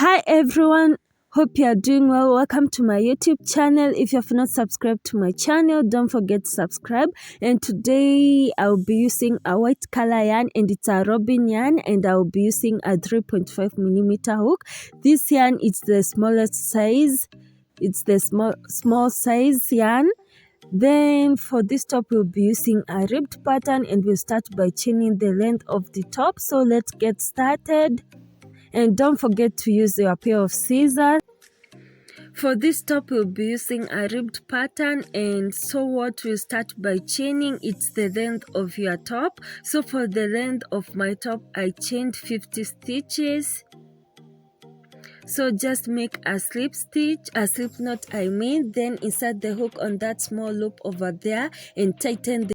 Hi everyone, hope you are doing well. Welcome to my YouTube channel. If you have not subscribed to my channel, don't forget to subscribe. And today I'll be using a white color yarn, and it's a robin yarn, and I'll be using a 3.5 millimeter hook. This yarn is the smallest size. It's the small size yarn. Then for this top we'll be using a ribbed pattern, and we'll start by chaining the length of the top. So let's get started. And don't forget to use your pair of scissors. For this top we'll be using a ribbed pattern, and so what we'll start by chaining, it's the length of your top. So for the length of my top I chained 50 stitches. So just make a slip knot I mean, then insert the hook on that small loop over there and tighten the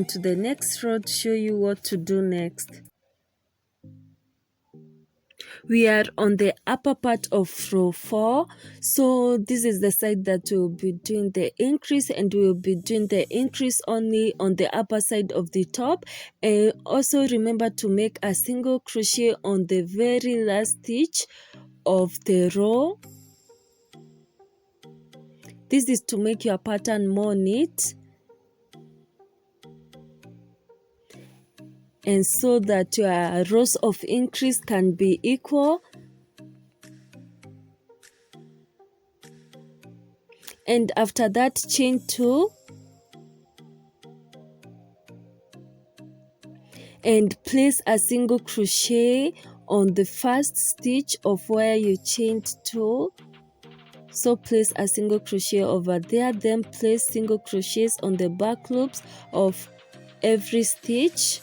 to the next row to show you what to do next. We are on the upper part of row 4, so this is the side that we'll be doing the increase, and we'll be doing the increase only on the upper side of the top. And also remember to make a single crochet on the very last stitch of the row. This is to make your pattern more neat, and so that your rows of increase can be equal. And after that, chain 2 and place a single crochet on the first stitch of where you chained 2. So place a single crochet over there, then place single crochets on the back loops of every stitch.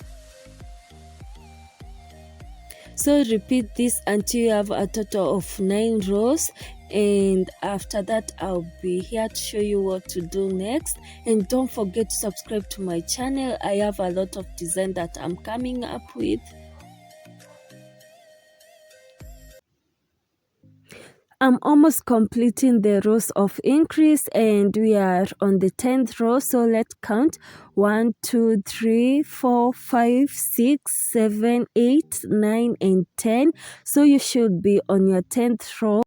So repeat this until you have a total of 9 rows, and after that I'll be here to show you what to do next. And don't forget to subscribe to my channel. I have a lot of design that I'm coming up with. I'm almost completing the rows of increase and we are on the 10th row. So let's count 1, 2, 3, 4, 5, 6, 7, 8, 9 and 10. So you should be on your 10th row.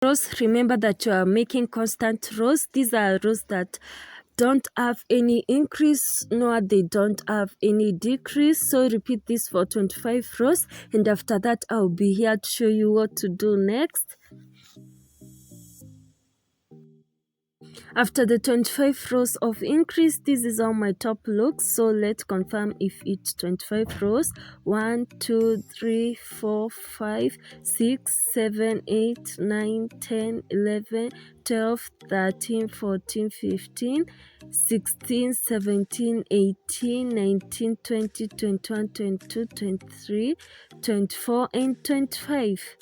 Rows, remember that you are making constant rows. These are rows that don't have any increase nor they don't have any decrease. So repeat this for 25 rows and after that I'll be here to show you what to do next. After the 25 rows of increase, this is how my top looks. So let's confirm if it's 25 rows. 1, 2, 3, 4, 5, 6, 7, 8, 9, 10, 11, 12, 13, 14, 15, 16, 17, 18, 19, 20, 21, 22, 23, 24, and 25.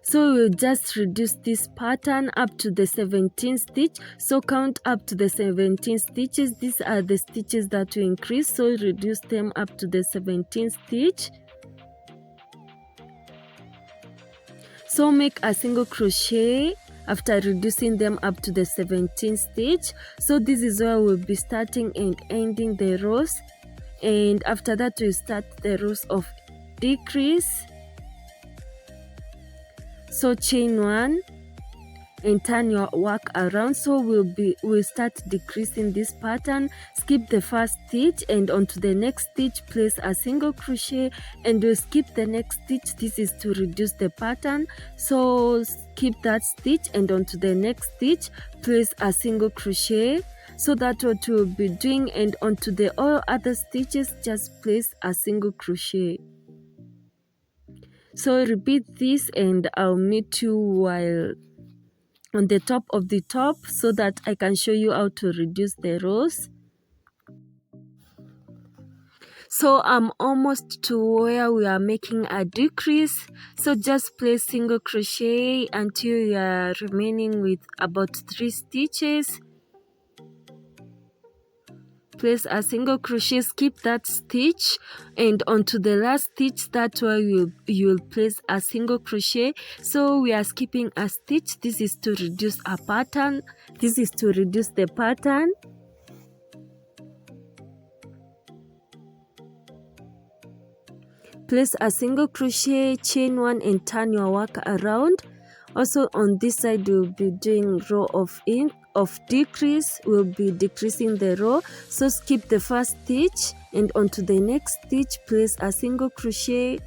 So we'll just reduce this pattern up to the 17th stitch. So count up to the 17 stitches. These are the stitches that will increase, so reduce them up to the 17th stitch. So make a single crochet after reducing them up to the 17th stitch. So this is where we'll be starting and ending the rows, and after that we'll start the rows of decrease. So chain 1, and turn your work around. So we'll start decreasing this pattern. Skip the first stitch and onto the next stitch place a single crochet, and we'll skip the next stitch. This is to reduce the pattern, so skip that stitch and onto the next stitch place a single crochet. So that's what we'll be doing, and onto the all other stitches just place a single crochet. So repeat this and I'll meet you while on the top of the top so that I can show you how to reduce the rows. So I'm almost to where we are making a decrease, so just place single crochet until you are remaining with about 3 stitches. Place a single crochet, skip that stitch, and onto the last stitch, that's where you'll place a single crochet. So we are skipping a stitch. This is to reduce a pattern. This is to reduce the pattern. Place a single crochet, chain 1 and turn your work around. Also on this side we'll be doing row of decrease. We'll be decreasing the row, so skip the first stitch and onto the next stitch place a single crochet,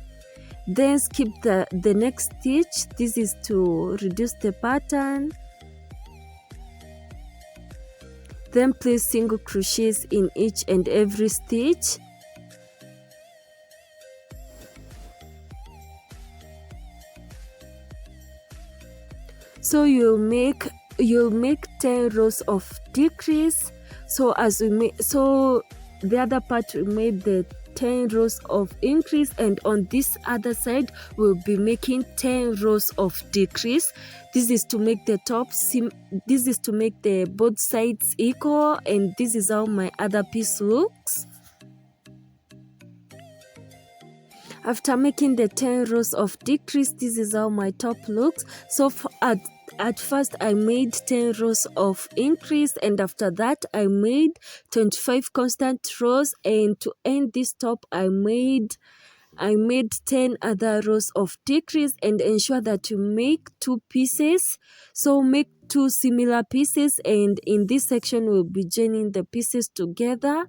then skip the next stitch. This is to reduce the pattern. Then place single crochets in each and every stitch. So you'll make 10 rows of decrease. So the other part we made the 10 rows of increase, and on this other side we'll be making 10 rows of decrease. This is to make the this is to make the both sides equal, and this is how my other piece looks. After making the 10 rows of decrease, this is how my top looks. So at first I made 10 rows of increase, and after that I made 25 constant rows, and to end this top I made 10 other rows of decrease. And ensure that you make 2 pieces. So make 2 similar pieces, and in this section we'll be joining the pieces together.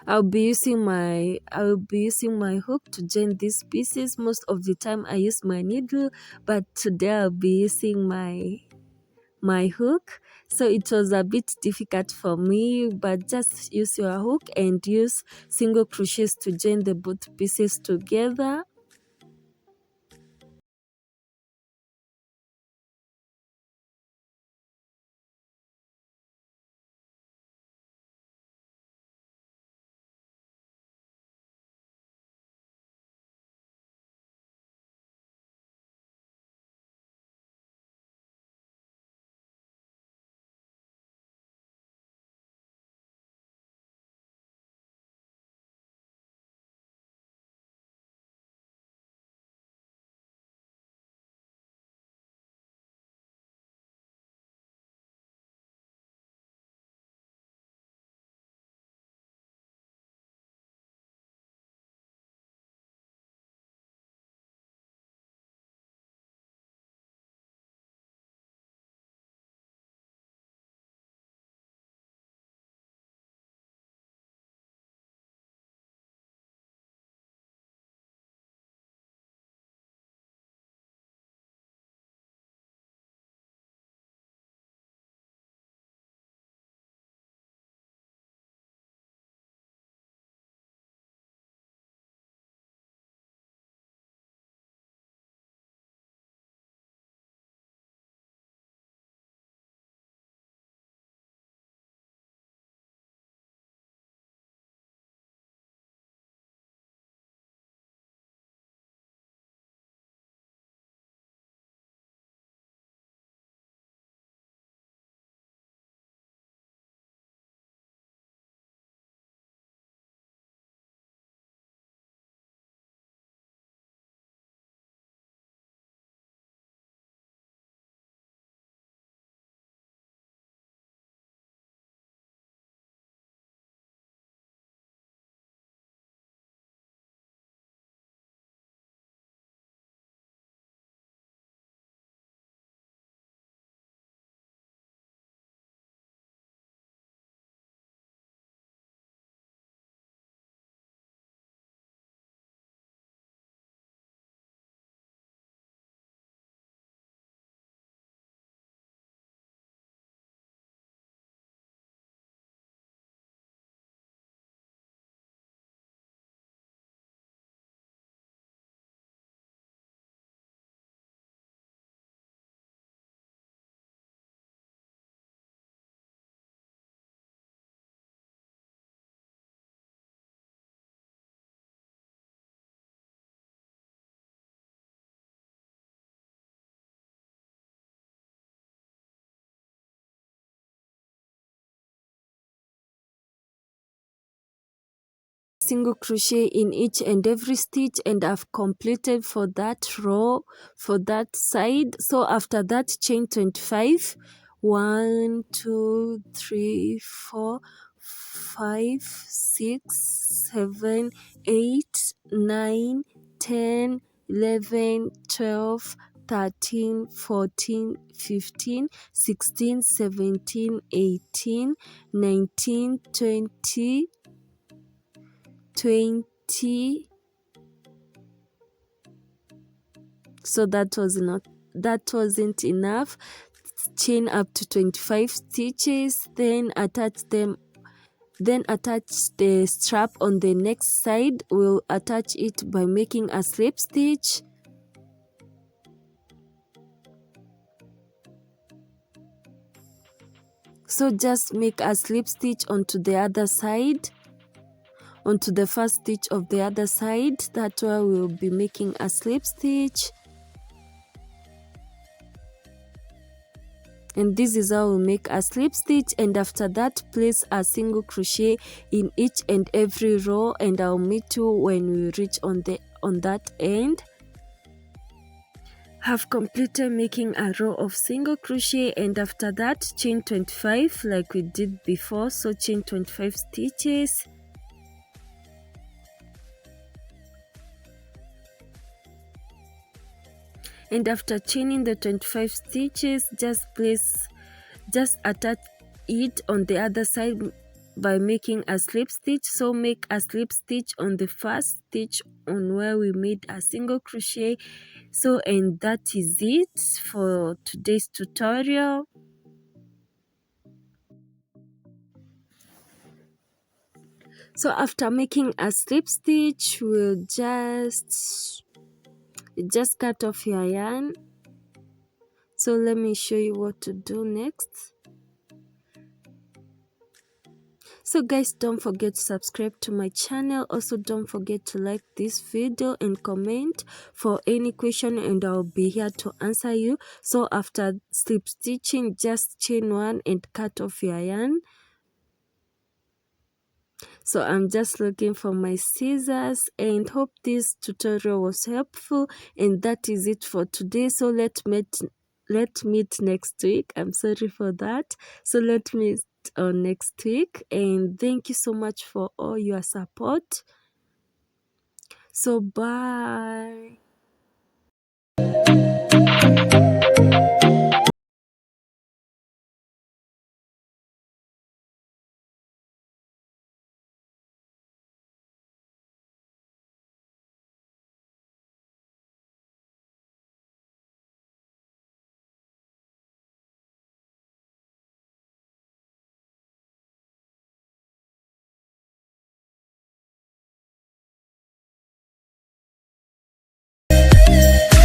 I'll be using my hook to join these pieces. Most of the time I use my needle, but today I'll be using my hook. So it was a bit difficult for me, but just use your hook and use single crochets to join the both pieces together. single crochet in each and every stitch, and I've completed for that row, for that side. So after that, chain 25. 1 2 3 4 5 6 7 8 9 10 11 12 13 14 15 16 17 18 19 20 20. So that wasn't enough. Chain up to 25 stitches, then attach the strap on the next side. We'll attach it by making a slip stitch. So just make a slip stitch onto the other side, onto the first stitch of the other side. That's where we'll be making a slip stitch. And this is how we make a slip stitch, and after that place a single crochet in each and every row, and I'll meet you when we reach on that end. Have completed making a row of single crochet, and after that chain 25 like we did before. So chain 25 stitches. And after chaining the 25 stitches, just attach it on the other side by making a slip stitch. So make a slip stitch on the first stitch on where we made a single crochet. So, and that is it for today's tutorial. So after making a slip stitch, we'll just cut off your yarn. So let me show you what to do next. So guys, don't forget to subscribe to my channel. Also don't forget to like this video and comment for any question, and I'll be here to answer you. So after slip stitching, just chain one and cut off your yarn. So I'm just looking for my scissors, and hope this tutorial was helpful. And that is it for today. So let's meet next week. I'm sorry for that. So let's meet on next week, and thank you so much for all your support. So bye.